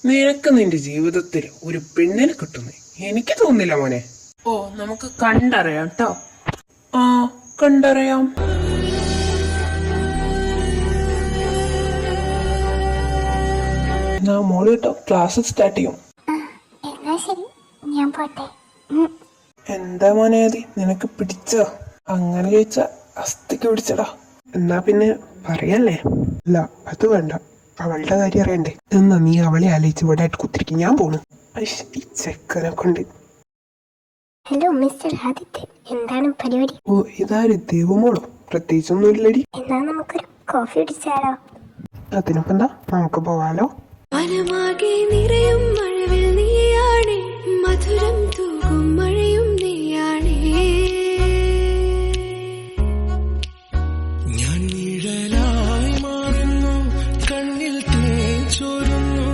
നിനക്ക് നിന്റെ ജീവിതത്തിൽ ഒരു പെണ്ണിനെ കിട്ടുന്നേ എനിക്ക് തോന്നുന്നില്ല മോനെ. ഓ, നമുക്ക് കണ്ടറിയാം കേട്ടോ. ആ, കണ്ടറിയാം. എന്നാ മോള് കേട്ടോ, ക്ലാസ് സ്റ്റാർട്ട് ചെയ്യും. എന്താ മോനെ അതി, നിനക്ക് പിടിച്ചോ? അങ്ങനെ ചോദിച്ചാ അസ്ഥിക്ക് പിടിച്ചടാ. എന്നാ പിന്നെ പറയല്ലേ? അല്ല, അത് വേണ്ട, അവളുടെ കാര്യം അറിയണ്ടേ. എന്നാ നീ അവളെ ആലോചിച്ച് ഇവിടെ ആയിട്ട് കുത്തിരിക്കും. ഞാൻ പോണു. ഈ ചെക്കനെ കൊണ്ട്. ഹലോ മിസ്റ്റർ ആദിത്യ, എന്താണ് പരിപാടി? ഓ, ഇതാര് ദൈവമോളോ? പ്രത്യേകിച്ചൊന്നും ഇല്ലടി. എന്നാ നമുക്കൊരു കോഫി കുടിച്ചാലോ? അതിനൊക്കെ എന്താ, നമുക്ക് പോവാലോ. നിറയും മഴവിൽ നീയാണേ, മധുരം തൂകും മഴയും നീയാണേ. ഞാൻ നിഴലായി മാറുന്നു, കണ്ണിൽ തേൻ ചോരുന്നു.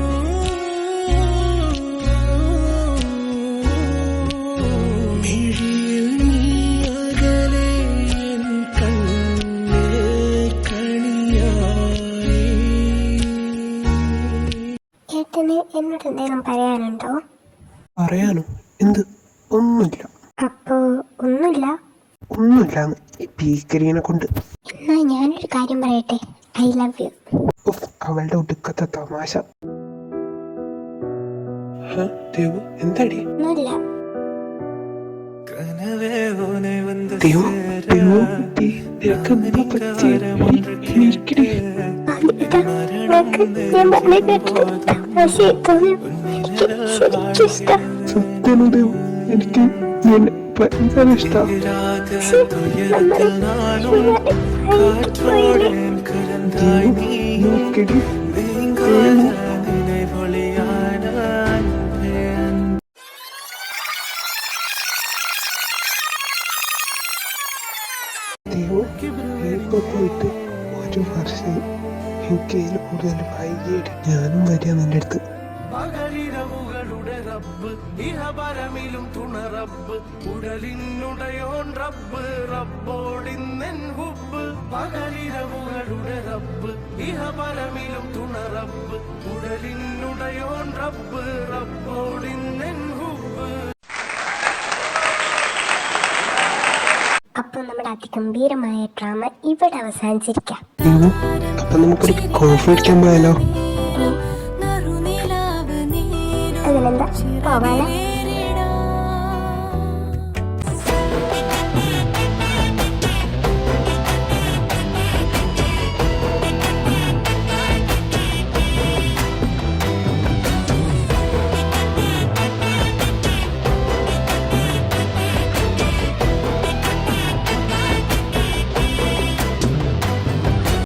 മിഴിയിൽ നീ അകലെ, എൻ കണ്ണിൽ കണിയായി. ഏട്ടന് എന്നോട് എന്തെങ്കിലും പറയാനുണ്ടോ? പറയാനോ? എന്ത്? ഒന്നുമില്ല. അപ്പോ ഒന്നുമില്ല. ഒന്നുമില്ലാന്ന് ഈ ഭീകരീനെ കൊണ്ട്. എന്നാ ഞാനൊരു കാര്യം പറയട്ടെ, ഐ ലവ് യു. അവളുടെ ഒടുക്കത്തെ തമാശ. ദേവു, എന്താടി? ഒന്നുമില്ല. ദേവു, ദേവു, നിനക്ക് എന്താ പറ്റിയത്? എനിക്കിടി. ആദിത്യ, നിനക്ക് ഞാൻ പറഞ്ഞ കേട്ടിട്ട് തമാശയായി തോന്നി. എനിക്ക് ശരിക്കും ഇഷ്ടം. സത്യം ദേവു, എനിക്ക് നിന്നെ ഭയങ്കര ഇഷ്ടമാണ്. പോയിട്ട് ഒരു വർഷം എനിക്ക് അതിൽ കൂടുതൽ വൈകിട്ട് ഞാനും വരിക നിന്റെ അടുത്ത്. പകലിരവുകളുടെ റബ്ബ്, ഇഹപരമിലും തുണ റബ്ബ്, ഉടലിനുടയോൻ റബ്ബ്, റബ്ബോടിന്നെൻ ഹുബ്ബ്. പകലിരവുകളുടെ റബ്ബ്, ഇഹപരമിലും തുണ റബ്ബ്, ഉടലിനുടയോൻ റബ്ബ്, റബ്ബോടിന്നെൻ ഹുബ്ബ്. അപ്പൊ നമ്മുടെ അതിഗംഭീരമായ ഡ്രാമ ഇവിടെ അവസാനിച്ചിരിക്കാം. അപ്പൊ നമുക്കൊരു കോഫി അടിക്കാൻ പോയാലോ? അതിനെന്താ, പോവാലോ?